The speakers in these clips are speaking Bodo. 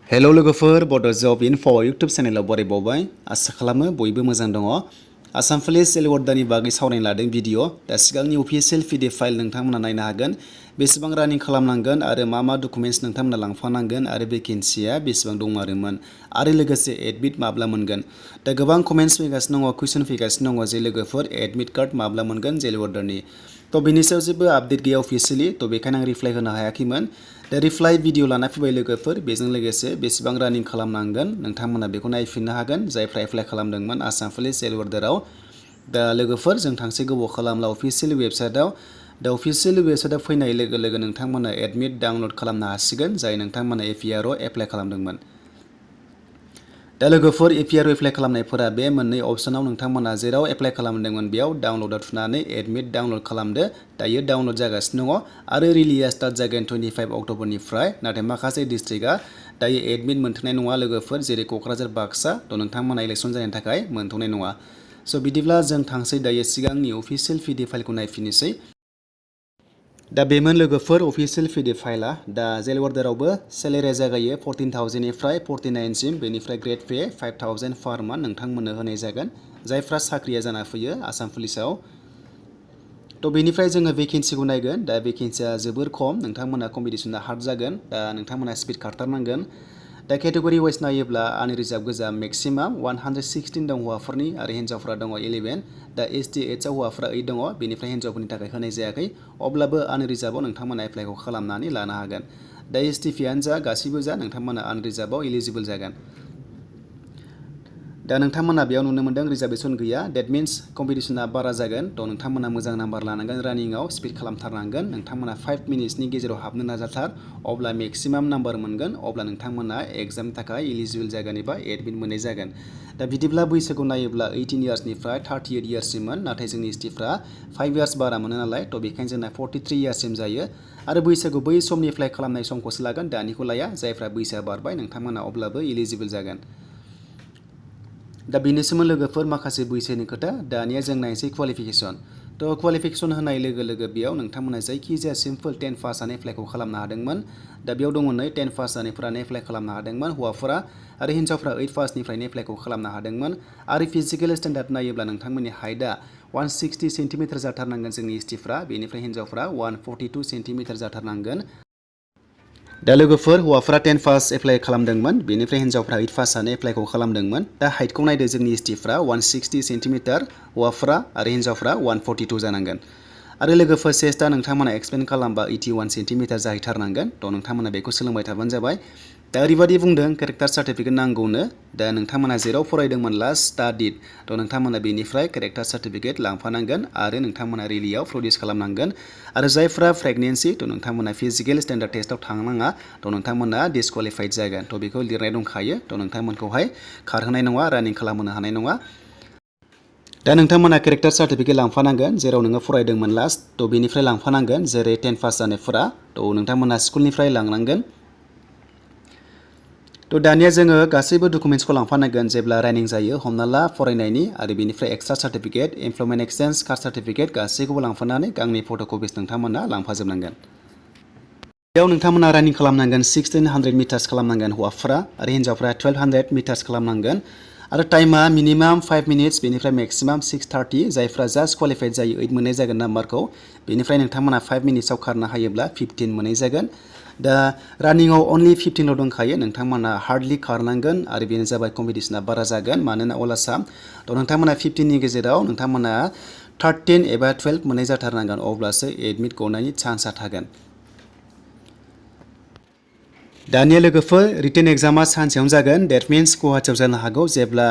हेलौ लोगोफोर बड' जब इनफो इउटुब चेनेलाव बरायबावबाय आसा खालामो बयबो मोजां दङ आसाम पुलिस एलिवर्डानि बागै सावरायनो लादों भिडिअ दा सिगांनि अफिसियेल पिडिएफ फाइल नोंथांमोना नायनो हागोन बेसेबां रानिं खालामनांगोन आरो मा डकुमेन्ट्स नोंथांमोना लांफानांगोन आरो भेकेन्सिया बेसेबां दंमारोमोन आरो लोगोसे एडमिट माब्ला मोनगोन दा गोबां कमेन्ट्स फैगासिनो दङ कुइसन फैगासिनो दङ जे लोगोफोर एडमिट कार्ड माब्ला मोनगोन एलिवर्डारनि तो बेनि सायाव जेबो आपडेट गैया अफिसियेलि तो बेखायनो आं रिप्लाइ होनो हायाखैमोन दा रिप्लाइ भिडिअ लाना फैबाय लोगोफोर बेजों लोगोसे बेसेबां रानिं खालामनांगोन नोंथांमोना बेखौ नायफिननो हागोन जायफ्रा एप्लाइ खालामदोंमोन आसाम पुलिस एलिवर्डाराव दा लोगोफोर जों थांसै गोबाव खालामला अफिसियेल वेबसाइटआव दा अफिसियेल वेबसाइटआव फैनाय लोगो लोगो नोंथांमोना एडमिट डाउनलड खालामनो हासिगोन जाय नोंथांमोना एपिआरआव एप्लाइ खालामदोंमोन दा लोगोफोर एपिआर एप्लाइ खालामनायफोरा बे मोननै अपसनाव नोंथांमोना जेराव एप्लाइ खालामदोंमोन बेयाव डाउनलडआव थुनानै एडमिट डाउनलड खालामदो दायो डाउनलड जागासिनो दङ आरो रिलिया स्टार्ट जागोन 25 अक्ट'बरनिफ्राय नाथाय माखासे डिस्ट्रिक्टआ दायो एडमिट मोनथ'नाय नङा लोगोफोर जेरै क'क्राझार बाक्सा थ' नोंथांमोना इलेक्सन जानायनि थाखाय मोनथ'नाय नङा स' बिदिब्ला जों थांसै दायो सिगांनि अफिसियेल पिडिएफ फाइलखौ नायफिननोसै दा बेमोन लोगोफोर अफिसियेल पिडिएफ फाइला दा एलिवर्डारावबो सेलेरिया जागायो 14,000 निफ्राय 49 सिम बेनिफ्राय ग्रेड पे 5,000 पार मान्थ नोंथांमोननो होनाय जागोन जायफ्रा साख्रिया जाना फैयो आसाम पुलिसाव तो बेनिफ्राय जोङो भेकेन्सिखौ नायगोन दा भेकेन्सिया जोबोर खम नोंथांमोना कम्पिटिसना हार्ड जागोन दा नोंथांमोना स्पिड खारथारनांगोन दा केटेगरि वाइज नायोब्ला आनरिजार्भ गोजा मेक्सिमाम 116 दं हौवाफोरनि आरो हिन्जावफोरा दङ 11 दा एसटि एचआव हौवाफोरा 8 दङ बेनिफ्राय हिन्जावफोरनि थाखाय होनाय जायाखै अब्लाबो आनरिजार्भआव नोंथांमोना एप्लाइखौ खालामनानै लानो हागोन दा एसटि पियानो जा गासिबो जा नोंथांमोना आनरिजार्भआव इलिजिबल जागोन दा नोंथांमोना बेयाव नुनो मोनदों रिजार्भेसन गैया डेट मिन्स कम्पिटिसना बारा जागोन थ' नोंथांमोना मोजां नाम्बार लानांगोन रानिंआव स्पिड खालामथारनांगोन नोंथांमोना 5 मिनिट्सनि गेजेराव हाबनो नाजाथार अब्ला मेक्सिमाम नाम्बार मोनगोन अब्ला नोंथांमोना एग्जामनि थाखाय इलिजिबल जागोन एबा एडमिट मोननाय जागोन दा बिदिब्ला बैसोखौ नायोब्ला 18 इयार्सनिफ्राय 38 इयार्ससिममोन नाथाय जोंनि एसटिफ्रा 5 इयार्स बारा मोनो नालाय थ' बेखायनो जोंना 43 इयार्ससिम जायो आरो बैसोखौ बै समनि एप्लाइ खालामनाय समखौसो लागोन दानिखौ लाया जायफ्रा बैसोआ बारबाय नोंथांमोना अब्लाबो इलिजिबल जागोन दा बेनोसोमोन लोगोफोर माखासे बैसोनि खोथा दानिया जों नायनोसै क्वालिफिकेसन थ' क्वालिफिकेसन होनाय लोगो लोगो बेयाव नोंथांमोना जायखिजाया सिम्पल 10 पास जानाय एप्लाइखौ खालामनो हादोंमोन दा बेयाव दङ नै 10 पास जानायफोरानो एप्लाइ खालामनो हादोंमोन हौवाफोरा आरो हिन्जावफ्रा 8 पासनिफ्रायनो एप्लाइखौ खालामनो हादोंमोन आरो फिजिकेल स्टेन्डार्ड नायोब्ला नोंथांमोननि हाइटआ 160 सेन्टिमिटार जाथारनांगोन जोंनि एसटिफ्रा बेनिफ्राय हिन्जावफ्रा 142 सेन्टिमिटार जाथारनांगोन दा लोगोफोर हौवाफोरा 10 पास एप्लाइ खालामदोंमोन बेनिफ्राय हिन्जावफ्रा 8 पासआनो एप्लाइखौ खालामदोंमोन दा हाइटखौ नायदो जोंनि एसटिफ्रा 160 सेन्टिमिटार हौवाफोरा आरो हिन्जावफ्रा 142 जानांगोन आरो लोगोफोर चेस्टआ नोंथांमोना एक्सपेन्ड खालामबा 81 सेन्टिमिटार जाहैथारनांगोन थ' नोंथांमोना बेखौ सोलोंबाय थाबानो जाबाय दा ओरैबायदि बुंदों केरेक्टार सार्टिफिकेट नांगौनो दा नोंथांमोना जेराव फरायदोंमोन लास्ट स्टाडिड थ' नोंथांमोना बेनिफ्राय केरेक्टार सार्टिफिकेट लांफानांगोन आरो नोंथांमोना रेलियाव प्रडिउस खालामनांगोन आरो जायफ्रा प्रेगनेन्सि थ' नोंथांमोना फिजिकेल स्टेन्डार्ड टेस्टआव थांनाङा थ' नोंथांमोना डिसक्वालिफाइड जागोन थ' बेखौ लिरनाय दंखायो थ' नोंथांमोनखौहाय खारहोनाय नङा रानिं खालामहोनो हानाय नङा दा नोंथांमोना केरेक्टार सार्टिफिकेट लांफानांगोन जेराव नोङो फरायदोंमोन लास्ट थ' बेनिफ्राय लांफानांगोन जेरै 10 पास जानायफोरा थ' नोंथांमोना स्कुलनिफ्राय लांनांगोन थ' दानिया जोङो गासैबो डकुमेन्ट्सखौ लांफानांगोन जेब्ला रानिं जायो हमना ला फरायनायनि आरो बेनिफ्राय extra certificate employment exchange caste certificate गासैखौबो लांफानानै गांनै फट' कपिस नोंथांमोना लांफाजोबनांगोन बेयाव नोंथांमोना रानिं खालामनांगोन 1600 मिटार्स खालामनांगोन हौवाफोरा आरो हिन्जावफोरा 1200 मिटार्स खालामनांगोन आरो टाइमा मिनिमाम 5 मिनिट्स बेनिफ्राय मेक्सिमाम 6:30 जायफ्रा जास्ट क्वालिफाइड जायो 8 मोननाय जागोन नाम्बारखौ बेनिफ्राय नोंथांमोना 5 मिनिट्सआव खारनो हायोब्ला 15 मोननाय जागोन दा रानिंआव अनलि 15 दंखायो नोंथांमोना हार्डलि खारनांगोन आरो बेनो जाबाय कम्पिटिसना बारा जागोन मानोना अल आसाम थ' नोंथांमोना 15 नि गेजेराव नोंथांमोना 13 एबा 12 मोननाय जाथारनांगोन अब्लासो एडमिट गनायनि चान्सआ थागोन दानिया लोगोफोर रिटेन एग्जामा सानसेयावनो जागोन डेट मिन्स गुवाहाटियाव जानो हागौ जेब्ला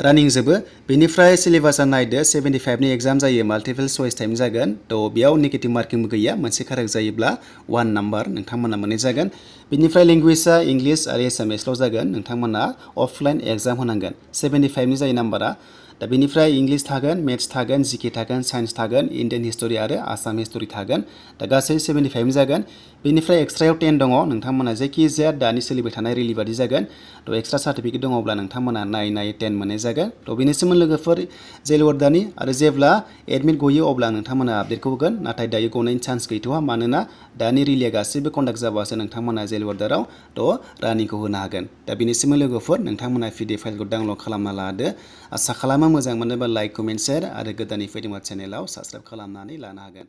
रानिं जोबो बेनिफ्राय सिलेबासा नायदो 75 नि एग्जाम जायो माल्टिपल चइस टाइम जागोन थ' बेयाव नेगेटिभ मार्किंबो गैया मोनसे कारेक्ट जायोब्ला 1 नाम्बार नोंथांमोना मोननाय जागोन बेनिफ्राय लेंगुवेजआ इंलिश आरो एसामिसल' जागोन नोंथांमोना अफलाइन एग्जाम होनांगोन 75 नि जायो नाम्बारा दा बेनिफ्राय इंलिश थागोन मेथ्स थागोन जिके थागोन साइन्स थागोन इन्डियान हिस्टरि आरो आसाम हिस्टरि थागोन दा गासै 75 जागोन बेनिफ्राय एक्सट्रायाव 10 दङ नोंथांमोना जायखिजाया दानि सोलिबाय थानाय रेलि बादि जागोन थ' एक्सट्रा सार्टिफिकेट दङब्ला नोंथांमोना नायै 10 मोननाय जागोन थ' बेनिसोमोन लोगोफोर एलिवर्डानि आरो जेब्ला एडमिट गयो अब्ला नोंथांमोना आपडेटखौ होगोन नाथाय दायो गनायनि चान्स गैथ'वा मानोना दानि रेलिया गासैबो कन्डाक्ट जाबासो नोंथांमोना एल अर्डाराव थ' रानिंखौ होनो हागोन। दा बेनिसिम लोगोफोर नोंथांमोना PDF फाइलखौ डाउनलड खालामना लादो। आसा खालामो मोजां मोनोबा लाइक, कमेन्ट, शेयार आरो गोदानै फैदोंबा चेनेलाव साबस्क्राइब खालामनानै लानो हागोन।